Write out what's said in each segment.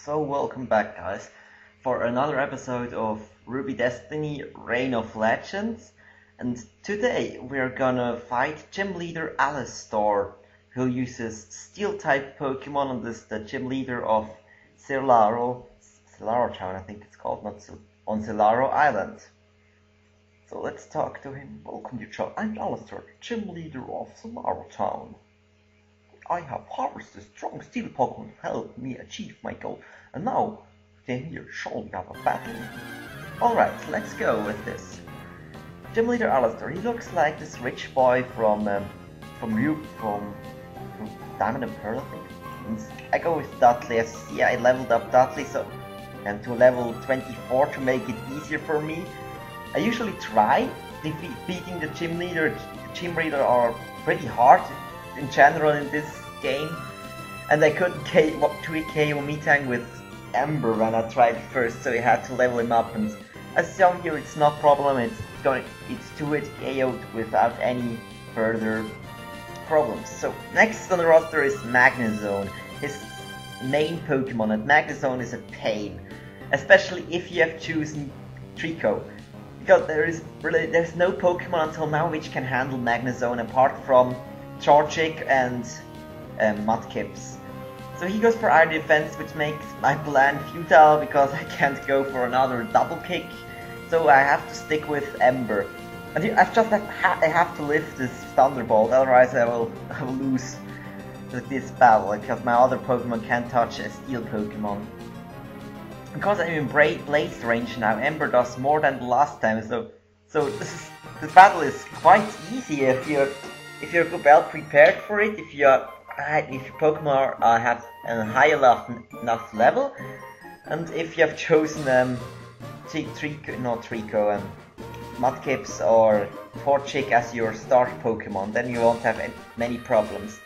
So welcome back guys for another episode of Ruby Destiny Reign of Legends, and today we're gonna fight Gym Leader Alastor, who uses Steel type Pokemon and is the Gym Leader of Celaro Town, I think it's called, on Celaro Island. So let's talk to him. Welcome to John. I'm Alastor, Gym Leader of Celaro Town. I have harvested strong steel Pokemon to help me achieve my goal, and now then here shall we have a battle. Alright, let's go with this. Gym Leader Alastor, he looks like this rich boy from Diamond and Pearl, I think. And I go with Dudley. As you see, I leveled up Dudley to level 24 to make it easier for me. I usually try beating the Gym Leader. The Gym Leader are pretty hard in general in this game, and I couldn't KO Metang with Ember when I tried first, so I had to level him up, and as shown here it's no problem, it's 2-hit KO'd without any further problems. So next on the roster is Magnezone, his main Pokemon, and Magnezone is a pain, especially if you have chosen Trico, because there's no Pokemon until now which can handle Magnezone apart from Torchic and Mudkips. So he goes for Iron Defense, which makes my plan futile because I can't go for another double kick. So I have to stick with Ember. And I have to lift this Thunderbolt, otherwise I will lose this battle, because my other Pokemon can't touch a Steel Pokemon. Because I'm in Blaze range now, Ember does more than the last time, so this battle is quite easy if you're well prepared for it, if your Pokemon have a high enough level, and if you have chosen Mudkips or Torchic as your start Pokemon, then you won't have many problems.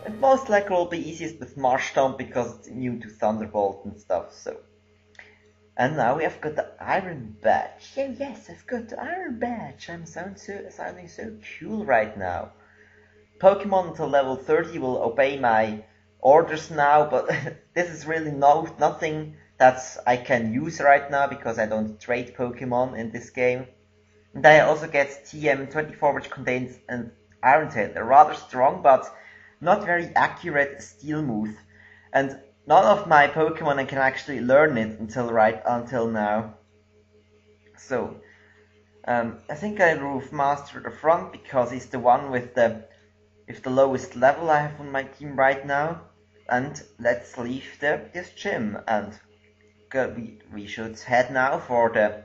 It most likely will be easiest with Marshtomp because it's immune to Thunderbolt and stuff. So, and now we have got the Iron Badge. Oh yes, I've got the Iron Badge. I'm sounding so cool right now. Pokemon until level 30 will obey my orders now, but this is really nothing that I can use right now because I don't trade Pokemon in this game. And I also get TM24, which contains an Iron Tail, a rather strong but not very accurate steel move, and none of my Pokemon can actually learn it until now. So I think I will master the front because he's the one with the lowest level I have on my team right now. And let's leave this gym and we should head now for the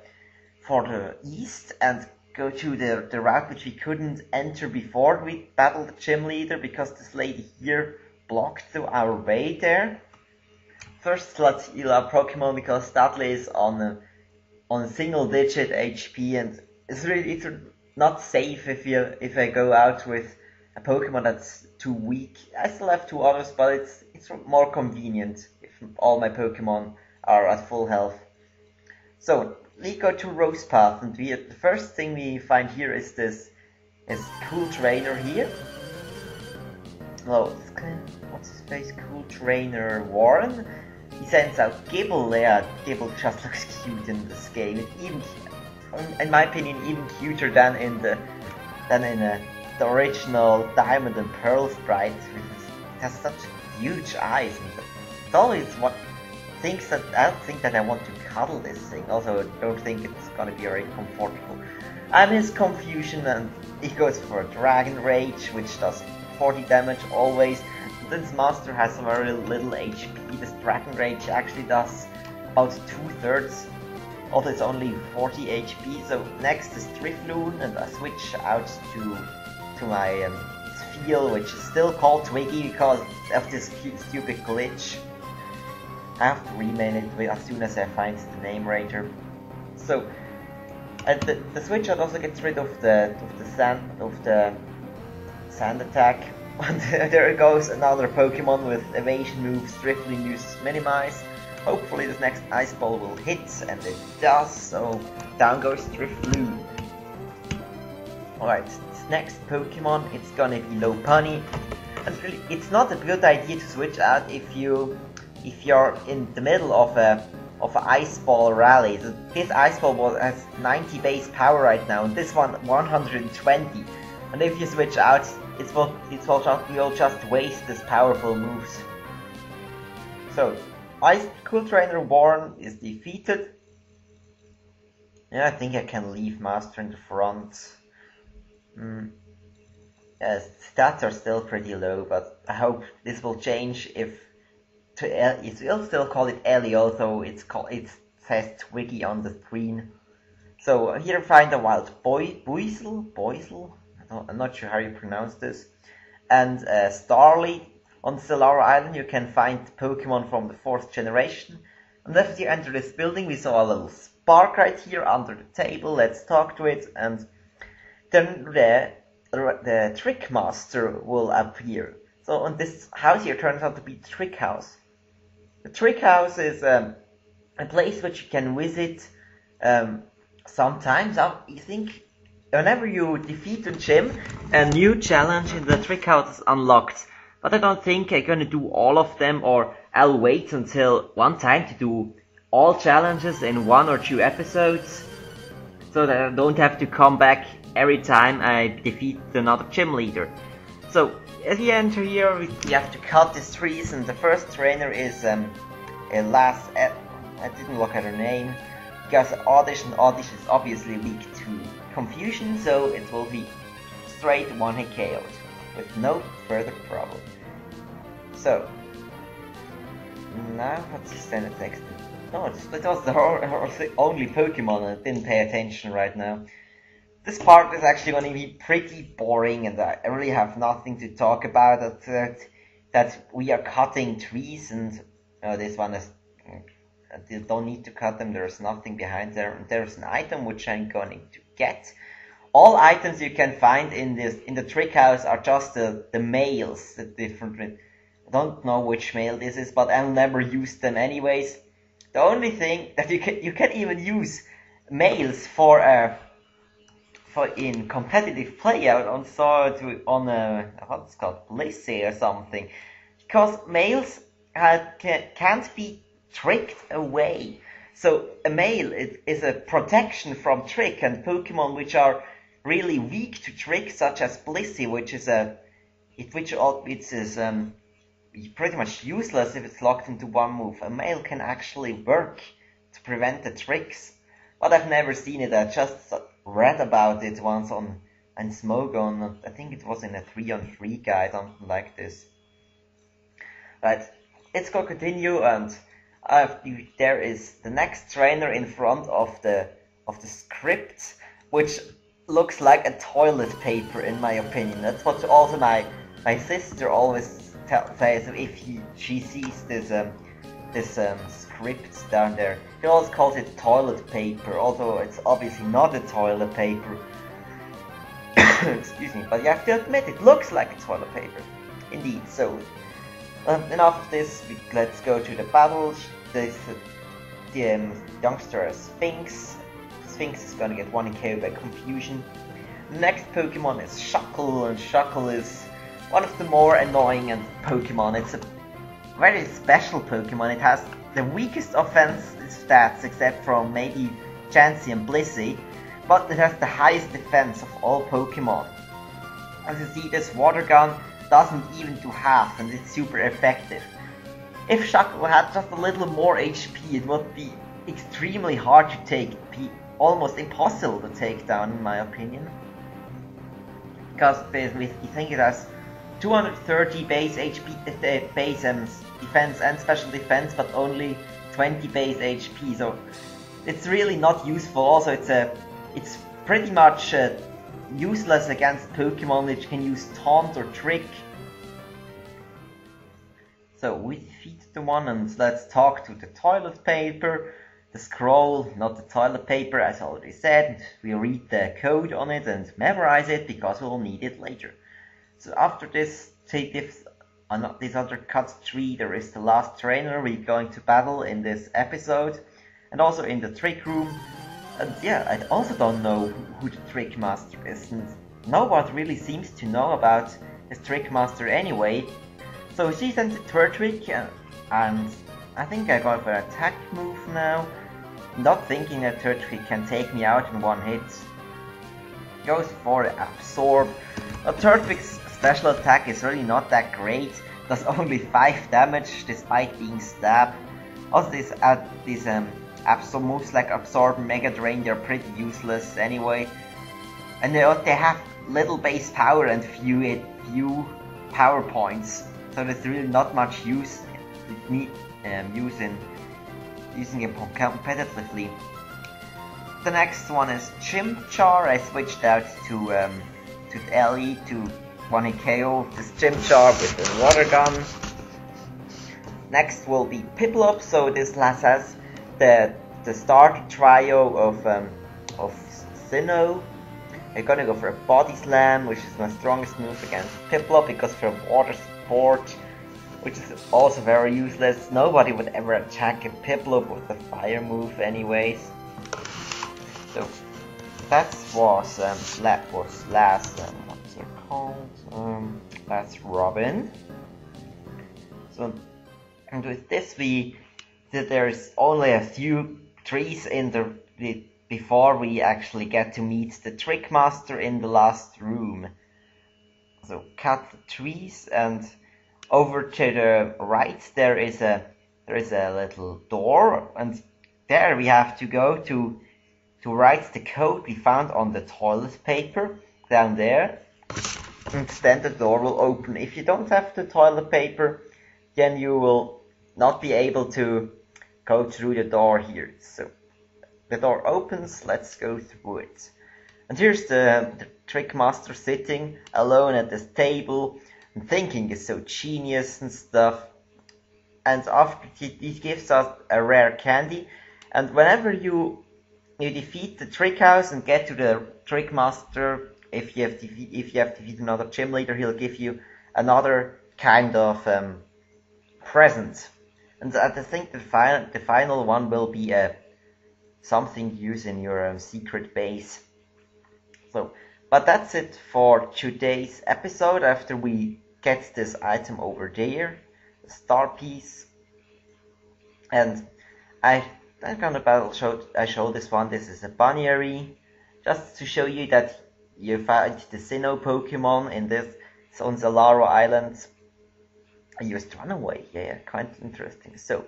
east and go to the route which we couldn't enter before we battled the Gym Leader because this lady here blocked our way there. First let's heal our Pokemon because Dudley is on a single digit HP, and it's not safe if I go out with a Pokemon that's too weak. I still have two others, but it's more convenient if all my Pokemon are at full health. So we go to Rose Path, and the first thing we find here is this cool trainer here. Oh, what's his face? Cool trainer Warren. He sends out Gibble. Yeah, Gibble just looks cute in this game. It's even, in my opinion, even cuter than in the original Diamond and Pearl sprite. It has such huge eyes, and it's always what thinks that I don't think that I want to cuddle this thing. Also, I don't think it's gonna be very comfortable. And his Confusion, and he goes for a Dragon Rage, which does 40 damage always. This monster has very little HP. This Dragon Rage actually does about 2/3, although it's only 40 HP. So next is Drifloon, and I switch out to my Feel, which is still called Twiggy because of this stupid glitch. I have to rename it as soon as I find the name later. So, and the switch out also gets rid of the sand attack. And there goes another Pokemon with evasion moves. Drifloon uses Minimize. Hopefully this next Ice Ball will hit, and it does. So down goes Drifloon. Alright, this next Pokemon, it's gonna be Lopunny. And really, it's not a good idea to switch out if you if you're in the middle of an ice ball rally. So this ice ball has 90 base power right now, and this one 120. And if you switch out, you'll just waste this powerful moves. So, Ice Cool Trainer Warren is defeated. Yeah, I think I can leave Master in the front. Yes, stats are still pretty low, but I hope this will change if we'll still call it Ellie, although it says Twiggy on the screen. So here find a wild Boisel. I'm not sure how you pronounce this. And Starly. On Stellar Island you can find Pokemon from the 4th generation. And after you enter this building, we saw a little spark right here under the table. Let's talk to it, and then the Trick Master will appear. So on this house here turns out to be the Trick House. The Trick House is a place which you can visit sometimes. I think whenever you defeat a gym, a new challenge in the Trick House is unlocked. But I don't think I'm gonna do all of them, or I'll wait until one time to do all challenges in 1 or 2 episodes, so that I don't have to come back every time I defeat another gym leader. So as you enter here, we have to cut these trees, and the first trainer is Alastor. I didn't look at her name, because Oddish is obviously weak to confusion, so it will be straight 1-hit KO'd with no further problem. So now let's send a text. No, it was the only Pokemon, and I didn't pay attention right now. This part is actually going to be pretty boring, and I really have nothing to talk about. That we are cutting trees, and this one is. You don't need to cut them. There's nothing behind there. There's an item which I'm going to get. All items you can find in the Trick House are just the males. The different. I don't know which male this is, but I'll never use them anyways. The only thing that you can even use males for in competitive playout on what's called Blissey or something, because males can't be tricked away. So a male is a protection from trick, and Pokemon which are really weak to trick, such as Blissey, which is pretty much useless if it's locked into one move. A male can actually work to prevent the tricks, but I've never seen it. I just read about it once on Smogon. I think it was in a 3-on-3 guide, something like this. Right, let's go continue, and there is the next trainer in front of the script, which looks like a toilet paper in my opinion. That's what also my sister always says if she sees this script down there. She always calls it toilet paper, although it's obviously not a toilet paper. Excuse me, but you have to admit it looks like a toilet paper. Indeed, so enough of this, let's go to the battle. The youngster is Sphinx. Sphinx is gonna get 1 KO by confusion. The next Pokemon is Shuckle, and Shuckle is one of the more annoying Pokemon. It's a very special Pokemon. It has the weakest offense stats except from maybe Chansey and Blissey, but it has the highest defense of all Pokemon. As you see, this water gun doesn't even do half, and it's super effective. If Shuckle had just a little more HP, it would be extremely hard to take, almost impossible to take down in my opinion. Because you think it has 230 base HP, base defense and special defense, but only 20 base HP, so it's really not useful. Also, it's pretty much useless against Pokemon which can use Taunt or Trick. So we defeat the one, and let's talk to the toilet paper. The scroll, not the toilet paper, as I already said. We read the code on it and memorize it because we'll need it later. So after this other cut tree, there is the last trainer we're going to battle in this episode, and also in the trick room. And yeah, I also don't know who the trick master is, and no one really seems to know about this trick master anyway. So she sends a Turtwig, And I think I go for an attack move now. Not thinking that Turtwig can take me out in one hit. Goes for Absorb. Now Turtwig's special attack is really not that great. Does only 5 damage despite being stabbed. Also these Absorb moves like Absorb, Mega Drain, they're pretty useless anyway. And they have little base power and few power points. So there's really not much use using it competitively. The next one is Chimchar. I switched out to LE to 1-hit KO this Chimchar with the water gun. Next will be Piplup. So this class has the starter trio of Sinnoh. I'm gonna go for a Body Slam, which is my strongest move against Piplup because for water support, which is also very useless. Nobody would ever attack a Piplup with a fire move anyways. So that was last what's it called? Last Robin. So and with this there's only a few trees in the before we actually get to meet the Trick Master in the last room. So cut the trees, and over to the right there is a little door, and there we have to go to write the code we found on the toilet paper down there, and then the door will open. If you don't have the toilet paper, then you will not be able to go through the door here. So the door opens, let's go through it. And here's the Trick Master sitting alone at this table and thinking is so genius and stuff. And after he gives us a rare candy, and whenever you defeat the Trick House and get to the Trick Master, if you have defeated another gym leader, he'll give you another kind of present. And I think the final one will be something you use in your secret base. So, but that's it for today's episode. After we get this item over there, the star piece, and I show this one. This is a Bunyary, just to show you that you find the Sinnoh Pokemon in this on Zalaro Island. You just run away. Yeah, quite interesting. So,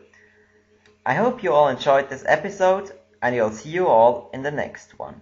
I hope you all enjoyed this episode, and I'll see you all in the next one.